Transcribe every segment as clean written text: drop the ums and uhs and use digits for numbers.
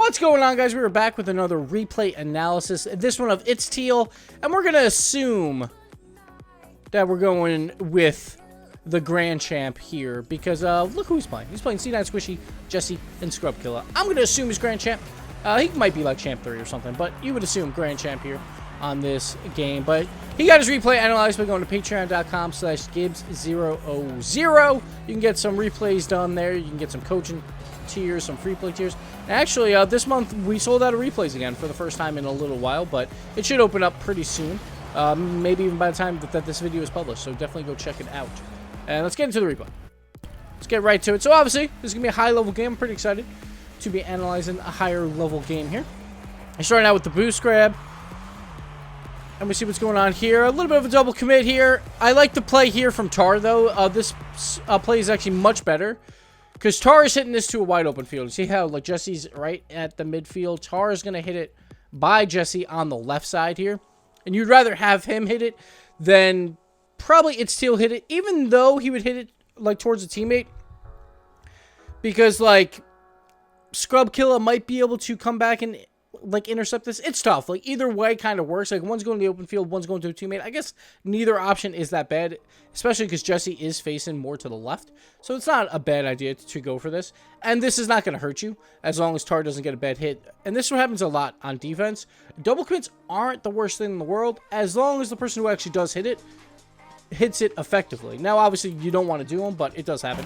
What's going on, guys? We are back with another replay analysis. This one of It's Teal, and we're going to assume that we're going with the Grand Champ here because look who he's playing. He's playing C9 Squishy, Jessie, and Scrub Killa. I'm going to assume he's Grand Champ. He might be like Champ 3 or something, but you would assume Grand Champ here on this game. But he got his replay analyzed by going to patreon.com/Gibbs000. You can get some replays done there. You can get some coaching tiers, some free play tiers. And actually, this month we sold out of replays again for the first time in a little while, but it should open up pretty soon. Maybe even by the time that this video is published. So definitely go check it out. And let's get into the replay. Let's get right to it. So obviously, this is going to be a high-level game. I'm pretty excited to be analyzing a higher-level game here. I'm starting out with the boost grab. And we see what's going on here. A little bit of a double commit here. I like the play here from Tar, though. This play is actually much better. Because Tar is hitting this to a wide open field. See how like Jessie's right at the midfield? Tar is going to hit it by Jessie on the left side here. And you'd rather have him hit it than probably It's Teal hit it. Even though he would hit it like towards a teammate. Because like Scrub Killa might be able to come back and like intercept this. It's tough. Like either way kind of works. Like one's going to the open field, one's going to a teammate. I guess neither option is that bad, especially because Jessie is facing more to the left. So it's not a bad idea to go for this. And this is not going to hurt you as long as Tar doesn't get a bad hit. And this one happens a lot on defense. Double commits aren't the worst thing in the world as long as the person who actually does hit it hits it effectively. Now obviously you don't want to do them, but it does happen.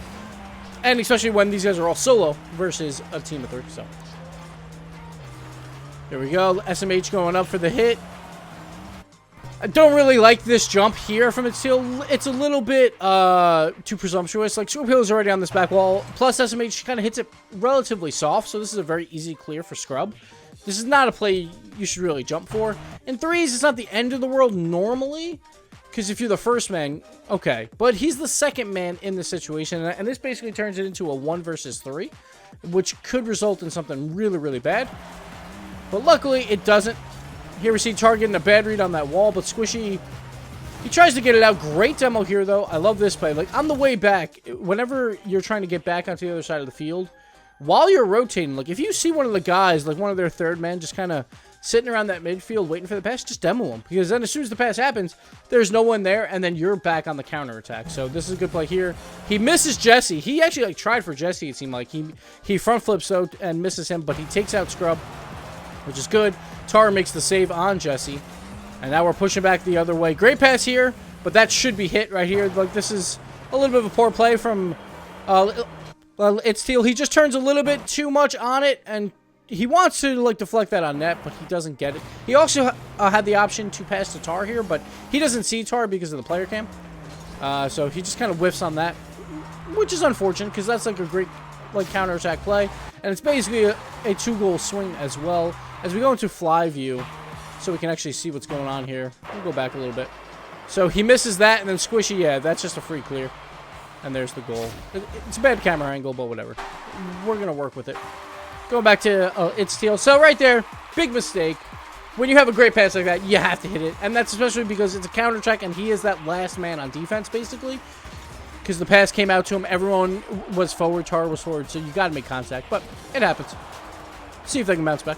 And especially when these guys are all solo versus a team of 3. So there we go. SMH going up for the hit. I don't really like this jump here from It's Teal. It's a little bit too presumptuous. Like, Scrub Killa is already on this back wall. Plus, SMH kind of hits it relatively soft. So this is a very easy clear for Scrub. This is not a play you should really jump for. In threes, it's not the end of the world normally. Because if you're the first man, okay. But he's the second man in the situation. And this basically turns it into a 1 versus 3. Which could result in something really, really bad. But luckily, it doesn't. Here we see Tar getting a bad read on that wall, but Squishy, he tries to get it out. Great demo here, though. I love this play. Like, on the way back, whenever you're trying to get back onto the other side of the field, while you're rotating, like, if you see one of the guys, like one of their third men, just kind of sitting around that midfield waiting for the pass, just demo him. Because then as soon as the pass happens, there's no one there, and then you're back on the counterattack. So this is a good play here. He misses Jessie. He actually, like, tried for Jessie, it seemed like. He front flips, though, and misses him, but he takes out Scrub, which is good. Tar makes the save on Jessie. And now we're pushing back the other way. Great pass here, but that should be hit right here. Like, this is a little bit of a poor play from It's Teal. He just turns a little bit too much on it, and he wants to, like, deflect that on net, but he doesn't get it. He also had the option to pass to Tar here, but he doesn't see Tar because of the player cam. So he just kind of whiffs on that, which is unfortunate because that's, like, a great, like, counterattack play. And it's basically a 2-goal swing as well. As we go into fly view, so we can actually see what's going on here. We'll go back a little bit. So he misses that, and then Squishy, yeah, that's just a free clear. And there's the goal. It's a bad camera angle, but whatever. We're going to work with it. Going back to It's Teal. So right there, big mistake. When you have a great pass like that, you have to hit it. And that's especially because it's a counterattack, and he is that last man on defense, basically. Because the pass came out to him. Everyone was forward. Tar was forward. So you got to make contact. But it happens. See if they can bounce back.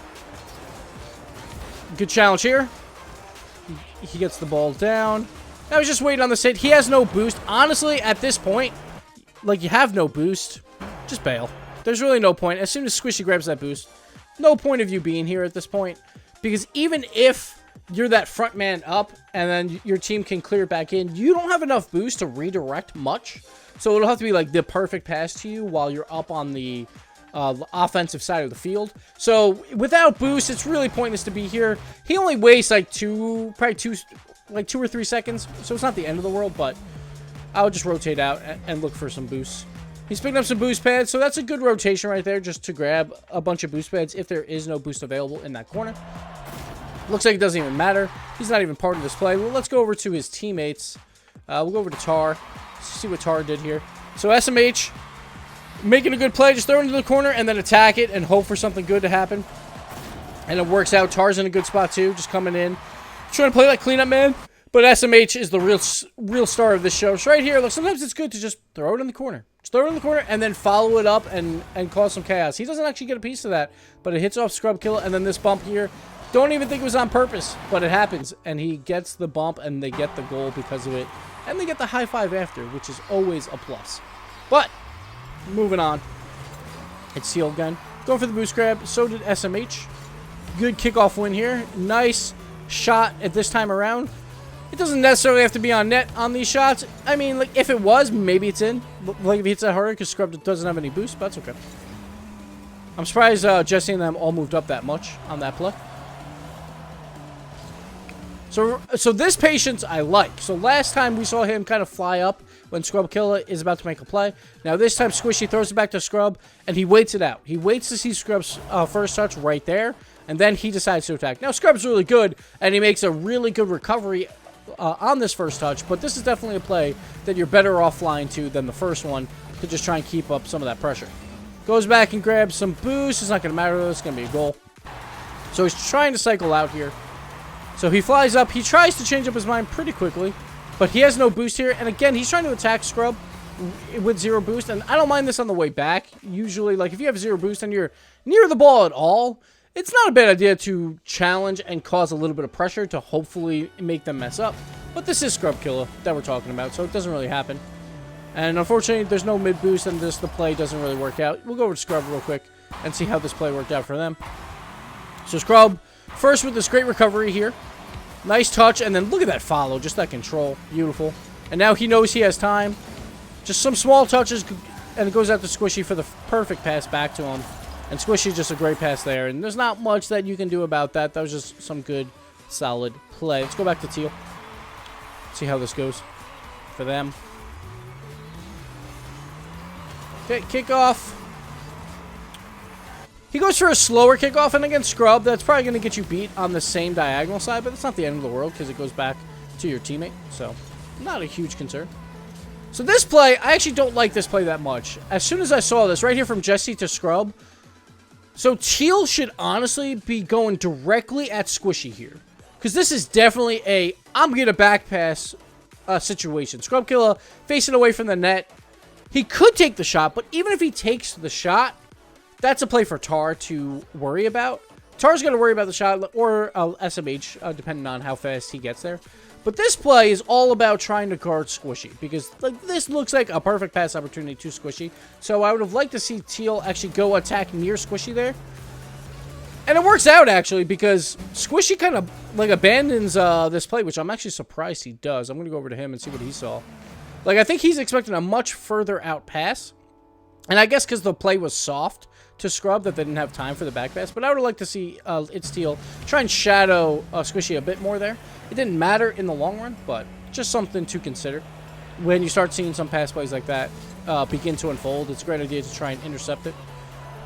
Good challenge here. He gets the ball down. I was just waiting on this hit. He has no boost. Honestly, at this point, like, you have no boost. Just bail. There's really no point. As soon as Squishy grabs that boost, no point of you being here at this point. Because even if you're that front man up and then your team can clear it back in, you don't have enough boost to redirect much. So it'll have to be, like, the perfect pass to you while you're up on the offensive side of the field. So without boost, it's really pointless to be here. He only wastes like two or 3 seconds, so it's not the end of the world, but I would just rotate out and look for some boosts. He's picking up some boost pads, so that's a good rotation right there, just to grab a bunch of boost pads if there is no boost available in that corner. Looks like it doesn't even matter. He's not even part of this play. Well, let's go over to his teammates. We'll go over to Tar, see what Tar did here. So SMH making a good play, just throw it into the corner and then attack it and hope for something good to happen. And it works out. Tar's in a good spot too, just coming in. Trying to play like cleanup man. But SMH is the real star of this show. So right here, look, sometimes it's good to just throw it in the corner. Just throw it in the corner and then follow it up and cause some chaos. He doesn't actually get a piece of that, but it hits off Scrub Killa, and then this bump here. Don't even think it was on purpose, but it happens. And he gets the bump, and they get the goal because of it. And they get the high five after, which is always a plus. But, moving on. It's Teal again. Going for the boost grab. So did SMH. Good kickoff win here. Nice shot at this time around. It doesn't necessarily have to be on net on these shots. I mean, like, if it was, maybe it's in. Like, if he hits that harder, because Scrub doesn't have any boost, but that's okay. I'm surprised Jessie and them all moved up that much on that play. So this patience I like. So last time we saw him kind of fly up when Scrub Killa is about to make a play. Now this time Squishy throws it back to Scrub, and he waits it out. He waits to see Scrub's first touch right there, and then he decides to attack. Now Scrub's really good, and he makes a really good recovery on this first touch, but this is definitely a play that you're better off flying to than the first one to just try and keep up some of that pressure. Goes back and grabs some boost. It's not going to matter though. It's going to be a goal. So he's trying to cycle out here. So he flies up. He tries to change up his mind pretty quickly, but he has no boost here. And again, he's trying to attack Scrub with 0 boost, and I don't mind this on the way back. Usually, like, if you have 0 boost and you're near the ball at all, it's not a bad idea to challenge and cause a little bit of pressure to hopefully make them mess up. But this is Scrub Killa that we're talking about, so it doesn't really happen. And unfortunately, there's no mid boost, and the play doesn't really work out. We'll go over to Scrub real quick and see how this play worked out for them. So Scrub, first with this great recovery here. Nice touch, and then look at that follow. Just that control. Beautiful. And now he knows he has time. Just some small touches, and it goes out to Squishy for the perfect pass back to him. And Squishy just a great pass there. And there's not much that you can do about that. That was just some good, solid play. Let's go back to Teal. See how this goes for them. Okay, kickoff. He goes for a slower kickoff, and against Scrub, that's probably going to get you beat on the same diagonal side, but it's not the end of the world because it goes back to your teammate, so not a huge concern. So this play, I actually don't like this play that much. As soon as I saw this, right here from Jessie to Scrub, so Teal should honestly be going directly at Squishy here, because this is definitely a I'm going to back pass situation. Scrub Killa facing away from the net. He could take the shot, but even if he takes the shot, that's a play for Tar to worry about. Tar's going to worry about the shot, or SMH, depending on how fast he gets there. But this play is all about trying to guard Squishy, because like this looks like a perfect pass opportunity to Squishy. So I would have liked to see Teal actually go attack near Squishy there. And it works out, actually, because Squishy kind of like abandons this play, which I'm actually surprised he does. I'm going to go over to him and see what he saw. Like, I think he's expecting a much further out pass. And I guess because the play was soft to Scrub that they didn't have time for the back pass. But I would like to see it's Teal try and shadow Squishy a bit more there. It didn't matter in the long run, but just something to consider. When you start seeing some pass plays like that begin to unfold, it's a great idea to try and intercept it.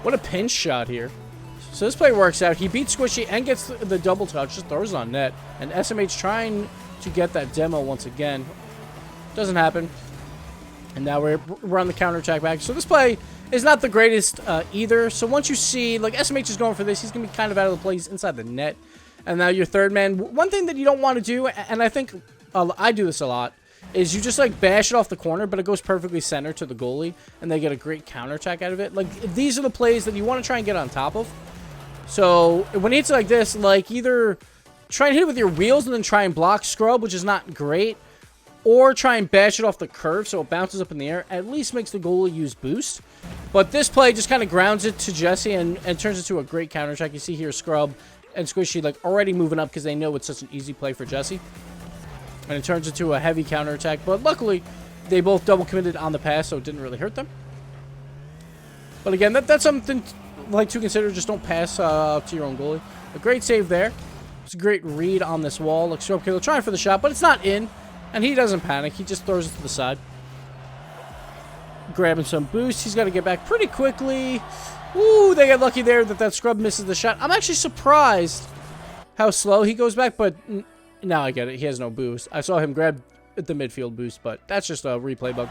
What a pinch shot here. So this play works out. He beats Squishy and gets the double touch, just throws it on net. And SMH trying to get that demo once again. Doesn't happen. And now we're on the counterattack back. So this play is not the greatest either. So once you see, like, SMH is going for this, he's going to be kind of out of the place inside the net. And now your third man. One thing that you don't want to do, and I think I do this a lot, is you just, like, bash it off the corner, but it goes perfectly center to the goalie, and they get a great counterattack out of it. Like, these are the plays that you want to try and get on top of. So when he hits it like this, like, either try and hit it with your wheels and then try and block Scrub, which is not great, or try and bash it off the curve so it bounces up in the air. At least makes the goalie use boost. But this play just kind of grounds it to Jessie and turns it to a great counterattack. You see here Scrub and Squishy like already moving up because they know it's such an easy play for Jessie. And it turns into a heavy counterattack. But luckily, they both double committed on the pass, so it didn't really hurt them. But again, that's something like to consider. Just don't pass to your own goalie. A great save there. It's a great read on this wall. Like Scrub Killa trying for the shot, but it's not in. And he doesn't panic. He just throws it to the side. Grabbing some boost. He's got to get back pretty quickly. Ooh, they get lucky there that Scrub misses the shot. I'm actually surprised how slow he goes back, but now I get it. He has no boost. I saw him grab the midfield boost, but that's just a replay bug.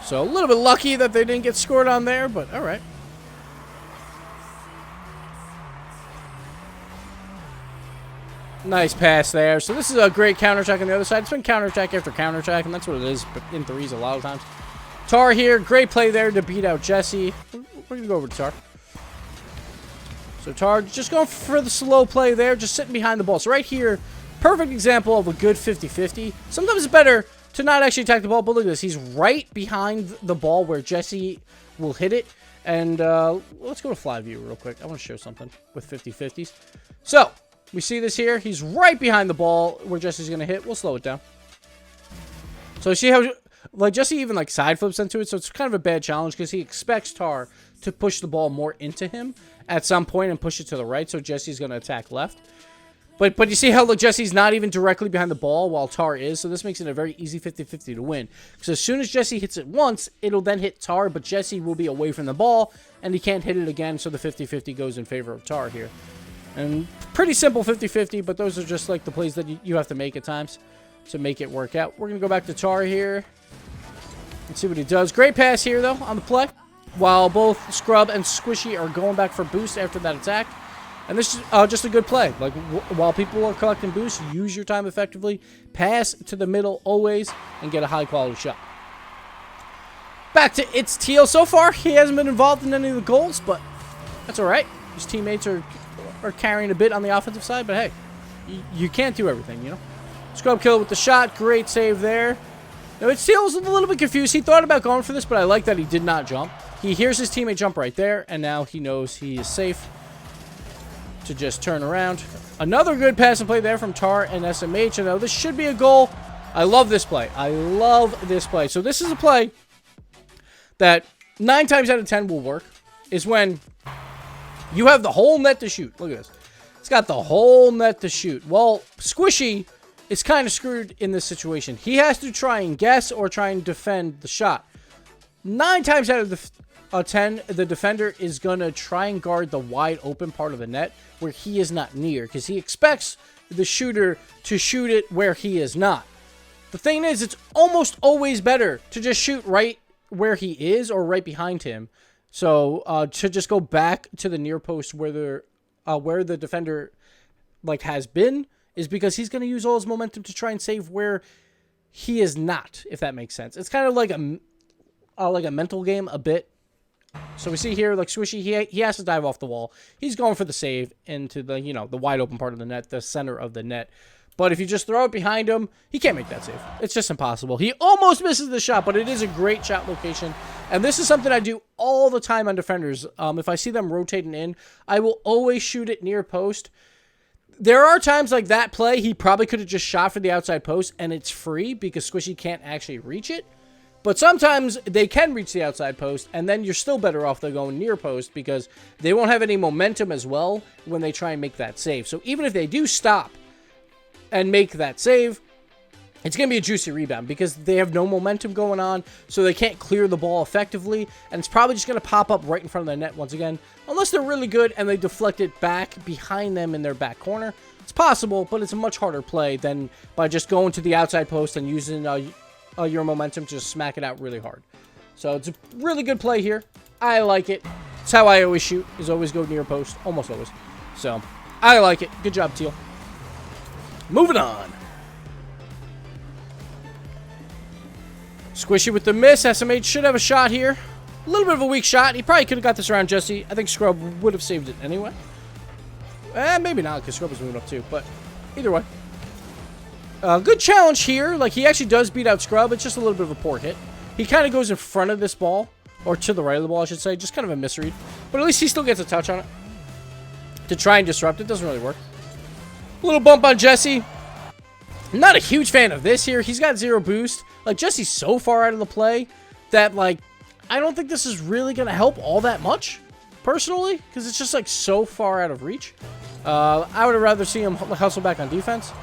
So a little bit lucky that they didn't get scored on there, but all right. Nice pass there. So this is a great counterattack on the other side. It's been counterattack after counterattack, and that's what it is in threes a lot of times. Tar here. Great play there to beat out Jessie. We're going to go over to Tar. So Tar just going for the slow play there, just sitting behind the ball. So right here, perfect example of a good 50-50. Sometimes it's better to not actually attack the ball, but look at this. He's right behind the ball where Jessie will hit it. And let's go to fly view real quick. I want to show something with 50-50s. So we see this here. He's right behind the ball where Jessie's going to hit. We'll slow it down. So see how, like, Jessie even, like, side flips into it. So it's kind of a bad challenge because he expects Tar to push the ball more into him at some point and push it to the right. So Jessie's going to attack left. But you see how, look, Jessie's not even directly behind the ball while Tar is. So this makes it a very easy 50-50 to win. Because as soon as Jessie hits it once, it'll then hit Tar. But Jessie will be away from the ball. And he can't hit it again. So the 50-50 goes in favor of Tar here. And pretty simple 50-50. But those are just like the plays that you have to make at times to make it work out. We're going to go back to Tar here. And see what he does. Great pass here, though, on the play. While both Scrub and Squishy are going back for boost after that attack. And this is just a good play. Like, while people are collecting boosts, use your time effectively. Pass to the middle always and get a high-quality shot. Back to It's Teal. So far, he hasn't been involved in any of the goals, but that's all right. His teammates are carrying a bit on the offensive side, but hey, you can't do everything, you know? Scrub Killa with the shot. Great save there. Now, It's Teal was a little bit confused. He thought about going for this, but I like that he did not jump. He hears his teammate jump right there, and now he knows he is safe to just turn around. Another good pass and play there from Tar and SMH. And now this should be a goal. I love this play. I love this play. So this is a play that 9 times out of 10 will work. Is when you have the whole net to shoot. Look at this. It's got the whole net to shoot. Well, Squishy is kind of screwed in this situation. He has to try and guess or try and defend the shot. 9 times out of the 10, the defender is going to try and guard the wide open part of the net where he is not near because he expects the shooter to shoot it where he is not. The thing is, it's almost always better to just shoot right where he is or right behind him. So to just go back to the near post where the defender like has been is because he's going to use all his momentum to try and save where he is not, if that makes sense. It's kind of like a mental game a bit. So we see here, like Squishy, he has to dive off the wall. He's going for the save into the, the wide open part of the net, the center of the net. But if you just throw it behind him, he can't make that save. It's just impossible. He almost misses the shot, but it is a great shot location. And this is something I do all the time on defenders. If I see them rotating in, I will always shoot it near post. There are times like that play, he probably could have just shot for the outside post, and it's free because Squishy can't actually reach it. But sometimes they can reach the outside post, and then you're still better off than going near post because they won't have any momentum as well when they try and make that save. So even if they do stop and make that save, it's going to be a juicy rebound because they have no momentum going on, so they can't clear the ball effectively, and it's probably just going to pop up right in front of the net once again, unless they're really good and they deflect it back behind them in their back corner. It's possible, but it's a much harder play than by just going to the outside post and using your momentum to just smack it out really hard. So it's a really good play here. I like it. It's how I always shoot, is always go near post. Almost always. So I like it. Good job, Teal. Moving on. Squishy with the miss. SMH should have a shot here. A little bit of a weak shot. He probably could have got this around Jessie. I think Scrub would have saved it anyway. Maybe not, because Scrub was moving up too. But either way. Good challenge here. Like, he actually does beat out Scrub. It's just a little bit of a poor hit. He kind of goes in front of this ball. Or to the right of the ball, I should say. Just kind of a misread. But at least he still gets a touch on it. To try and disrupt it. Doesn't really work. A little bump on Jessie. Not a huge fan of this here. He's got 0 boost. Like, Jessie's so far out of the play that, like, I don't think this is really going to help all that much. Personally. Because it's just, like, so far out of reach. I would have rather see him hustle back on defense.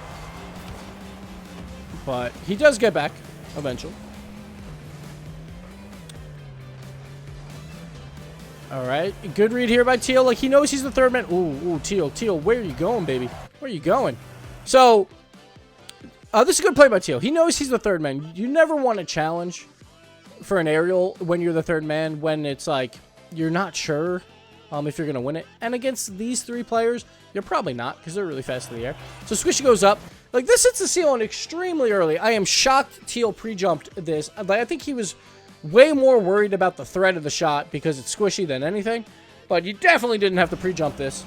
But he does get back eventually. All right. Good read here by Teal. Like, he knows he's the third man. Ooh, Teal. Where are you going, baby? Where are you going? So, this is a good play by Teal. He knows he's the third man. You never want to challenge for an aerial when you're the third man, when it's like you're not sure if you're going to win it. And against these 3 players, you're probably not, because they're really fast in the air. So Squishy goes up. Like, this hits the ceiling extremely early. I am shocked Teal pre-jumped this. I think he was way more worried about the threat of the shot because it's Squishy than anything. But you definitely didn't have to pre-jump this.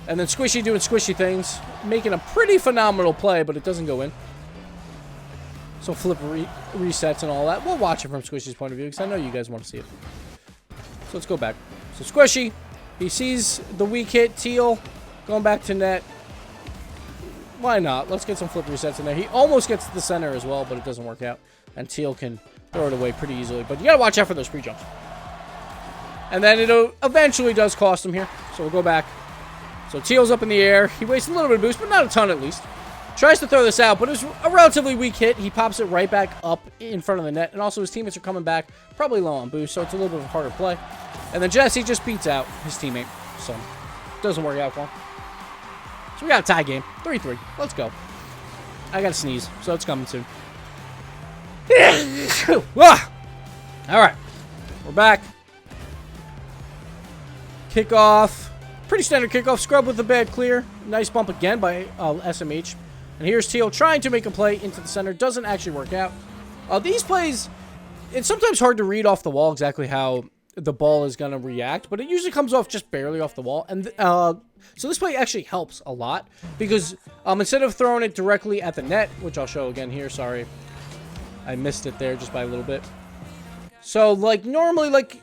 And then Squishy doing Squishy things, making a pretty phenomenal play, but it doesn't go in. So flip resets and all that. We'll watch it from Squishy's point of view because I know you guys want to see it. So let's go back. So Squishy, he sees the weak hit. Teal going back to net. Why not? Let's get some flip resets in there. He almost gets to the center as well, but it doesn't work out. And Teal can throw it away pretty easily. But you got to watch out for those pre-jumps. And then it eventually does cost him here. So we'll go back. So Teal's up in the air. He wastes a little bit of boost, but not a ton at least. Tries to throw this out, but it's a relatively weak hit. He pops it right back up in front of the net. And also his teammates are coming back, probably low on boost, so it's a little bit of a harder play. And then Jessie just beats out his teammate. So it doesn't work out for him. So we got a tie game. 3-3. Let's go. I got to sneeze, so it's coming soon. Alright. We're back. Kickoff. Pretty standard kickoff. Scrub with a bad clear. Nice bump again by SMH. And here's Teal trying to make a play into the center. Doesn't actually work out. These plays, it's sometimes hard to read off the wall exactly how the ball is going to react. But it usually comes off just barely off the wall. And so this play actually helps a lot. Because instead of throwing it directly at the net, which I'll show again here. Sorry. I missed it there just by a little bit. So, like, normally, like,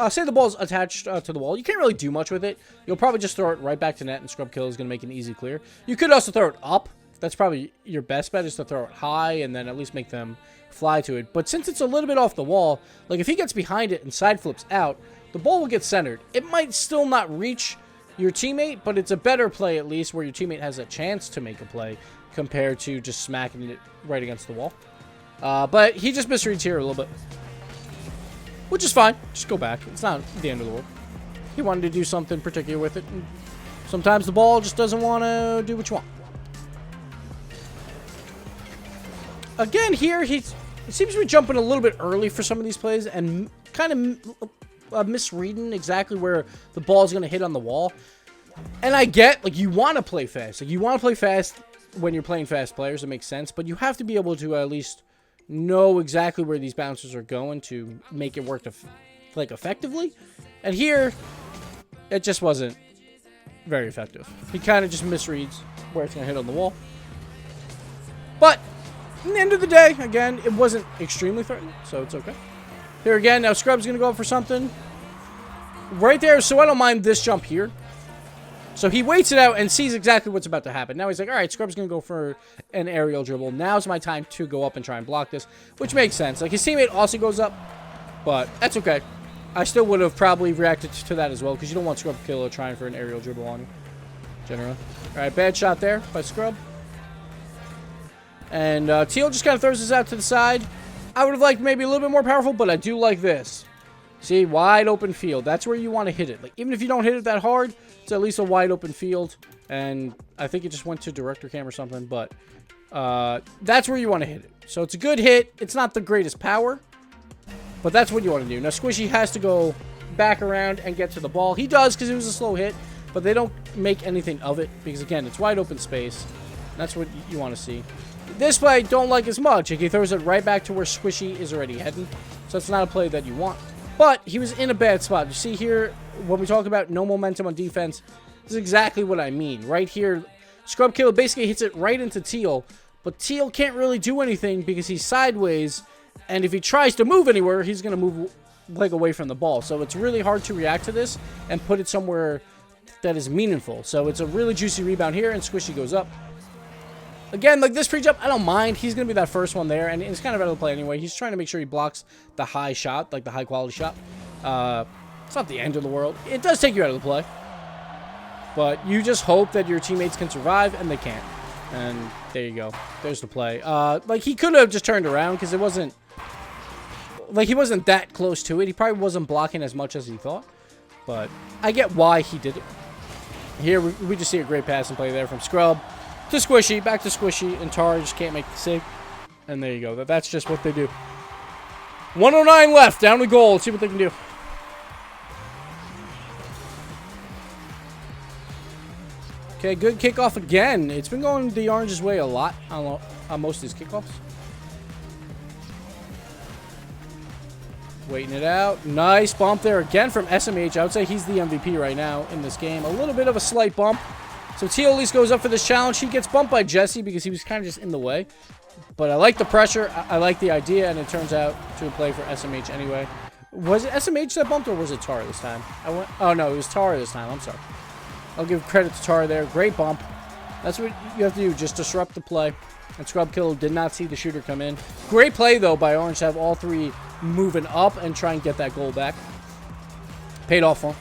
say the ball's attached to the wall. You can't really do much with it. You'll probably just throw it right back to net, and Scrub Killa is going to make an easy clear. You could also throw it up. That's probably your best bet, is to throw it high and then at least make them fly to it. But since it's a little bit off the wall, like, if he gets behind it and side flips out, the ball will get centered. It might still not reach your teammate, but it's a better play at least where your teammate has a chance to make a play compared to just smacking it right against the wall. But he just misreads here a little bit. Which is fine. Just go back. It's not the end of the world. He wanted to do something particular with it. And sometimes the ball just doesn't want to do what you want. Again, here, he seems to be jumping a little bit early for some of these plays and kind of misreading exactly where the ball is going to hit on the wall. And I get, like, you want to play fast. Like, you want to play fast when you're playing fast players. It makes sense. But you have to be able to at least know exactly where these bouncers are going to make it work like effectively. And here, it just wasn't very effective. He kind of just misreads where it's going to hit on the wall. But at the end of the day, again, it wasn't extremely threatening, so it's okay. Here again, now Scrub's going to go up for something right there, so I don't mind this jump here. So he waits it out and sees exactly what's about to happen. Now he's like, all right, Scrub's going to go for an aerial dribble. Now's my time to go up and try and block this, which makes sense. Like, his teammate also goes up, but that's okay. I still would have probably reacted to that as well, because you don't want Scrub Killa trying for an aerial dribble on you, generally. All right, bad shot there by Scrub. And Teal just kind of throws this out to the side. I would have liked maybe a little bit more powerful, but I do like this. See, wide open field. That's where you want to hit it. Like, even if you don't hit it that hard, it's at least a wide open field. And I think it just went to director cam or something, but that's where you want to hit it. So it's a good hit. It's not the greatest power, but that's what you want to do. Now, Squishy has to go back around and get to the ball. He does, because it was a slow hit, but they don't make anything of it because, again, it's wide open space. That's what you want to see. This play, don't like as much. Like, he throws it right back to where Squishy is already heading. So it's not a play that you want. But he was in a bad spot. You see here, when we talk about no momentum on defense, this is exactly what I mean. Right here, Scrub Killa basically hits it right into Teal. But Teal can't really do anything because he's sideways. And if he tries to move anywhere, he's going to move like away from the ball. So it's really hard to react to this and put it somewhere that is meaningful. So it's a really juicy rebound here, and Squishy goes up. Again, like, this pre-jump, I don't mind. He's going to be that first one there, and it's kind of out of the play anyway. He's trying to make sure he blocks the high shot, like the high-quality shot. It's not the end of the world. It does take you out of the play. But you just hope that your teammates can survive, and they can't. And there you go. There's the play. Like, he could have just turned around, because it wasn't... Like, he wasn't that close to it. He probably wasn't blocking as much as he thought. But I get why he did it. Here, we just see a great pass and play there from Scrub to Squishy, back to Squishy, and Tar just can't make the save. And there you go. That's just what they do. 109 left, down the goal. Let's see what they can do. Okay, good kickoff again. It's been going the Orange's way a lot on most of these kickoffs. Waiting it out. Nice bump there again from SMH. I would say he's the MVP right now in this game. A little bit of a slight bump. So Teal at least goes up for this challenge. He gets bumped by Jessie because he was kind of just in the way. But I like the pressure. I like the idea, and it turns out to a play for SMH anyway. Was it SMH that bumped, or was it Tar this time? Oh, no, it was Tar this time. I'm sorry. I'll give credit to Tar there. Great bump. That's what you have to do, just disrupt the play. And Scrub Killa did not see the shooter come in. Great play, though, by Orange to have all three moving up and try and get that goal back. Paid off for him.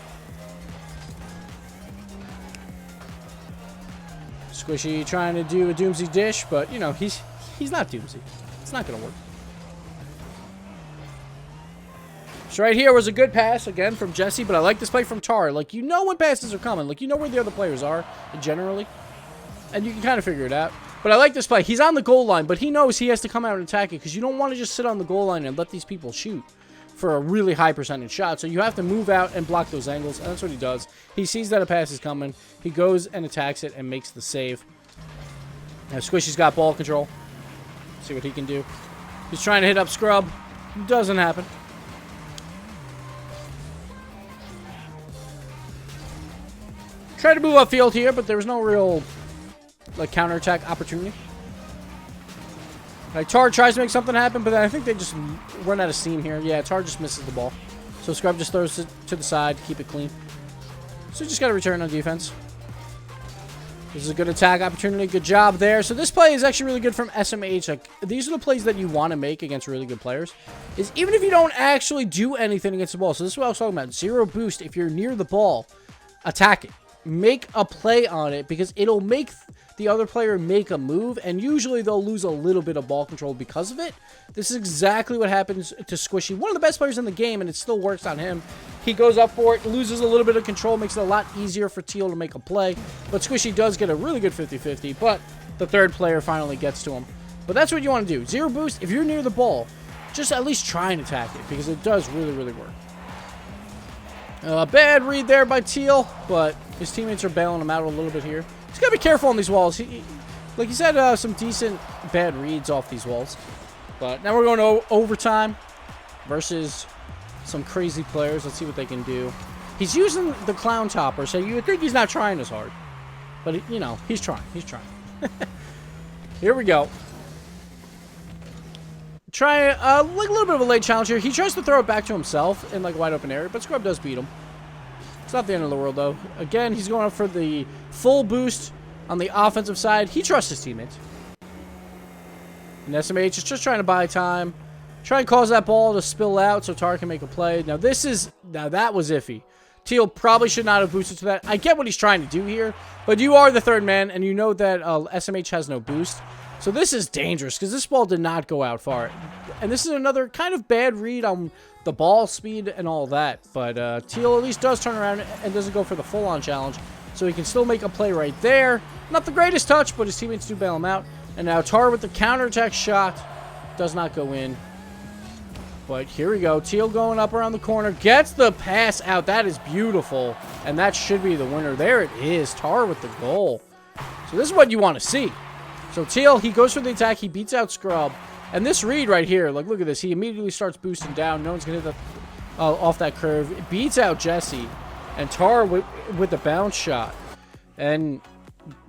Squishy trying to do a Doomsy dish, but, you know, he's not Doomsy. It's not going to work. So right here was a good pass, again, from Jessie, but I like this play from Tar. Like, you know when passes are coming. Like, you know where the other players are, generally. And you can kind of figure it out. But I like this play. He's on the goal line, but he knows he has to come out and attack it because you don't want to just sit on the goal line and let these people shoot for a really high percentage shot. So you have to move out and block those angles, and that's what he does. He sees that a pass is coming. He goes and attacks it and makes the save. Now Squishy's got ball control. See what he can do. He's trying to hit up Scrub. Doesn't happen. Try to move upfield here, but there was no real like counterattack opportunity. Like Tar tries to make something happen, but then I think they just run out of steam here. Yeah, Tar just misses the ball. So Scrub just throws it to the side to keep it clean. So you just got to return on defense. This is a good attack opportunity. Good job there. So this play is actually really good from SMH. Like, these are the plays that you want to make against really good players. Is even if you don't actually do anything against the ball. So this is what I was talking about. Zero boost. If you're near the ball, attack it. Make a play on it because it'll make the other player make a move, and usually they'll lose a little bit of ball control because of it. This is exactly what happens to Squishy. One of the best players in the game, and it still works on him. He goes up for it, loses a little bit of control, makes it a lot easier for Teal to make a play. But Squishy does get a really good 50-50, but the third player finally gets to him. But that's what you want to do. Zero boost. If you're near the ball, just at least try and attack it because it does really, really work. Bad read there by Teal, but his teammates are bailing him out a little bit here. He's got to be careful on these walls. Like he's had some decent bad reads off these walls. But now we're going to overtime versus some crazy players. Let's see what they can do. He's using the clown topper, so you would think he's not trying as hard. But, you know, he's trying. He's trying. Here we go. Try, like a little bit of a late challenge here. He tries to throw it back to himself in, like, a wide open area, but Scrub does beat him. It's not the end of the world, though. Again, he's going up for the full boost on the offensive side. He trusts his teammates. And SMH is just trying to buy time. Try and cause that ball to spill out so Tar can make a play. Now, that was iffy. Teal probably should not have boosted to that. I get what he's trying to do here, but you are the third man, and you know that SMH has no boost. So this is dangerous because this ball did not go out far. And this is another kind of bad read on the ball speed and all that. But Teal at least does turn around and doesn't go for the full-on challenge. So he can still make a play right there. Not the greatest touch, but his teammates do bail him out. And now Tar with the counterattack shot does not go in. But here we go. Teal going up around the corner. Gets the pass out. That is beautiful. And that should be the winner. There it is. Tar with the goal. So this is what you want to see. So Teal, he goes for the attack. He beats out Scrub. And this read right here, like, look at this. He immediately starts boosting down. No one's going to hit that off that curve. It beats out Jessie. And Tar with the bounce shot. And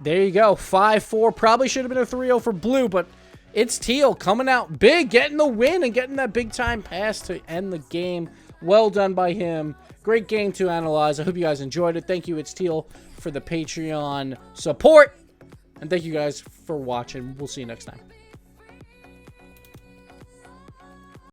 there you go. 5-4. Probably should have been a 3-0 for Blue, but it's Teal coming out big, getting the win, and getting that big-time pass to end the game. Well done by him. Great game to analyze. I hope you guys enjoyed it. Thank you, It's Teal, for the Patreon support. And thank you guys for watching. We'll see you next time.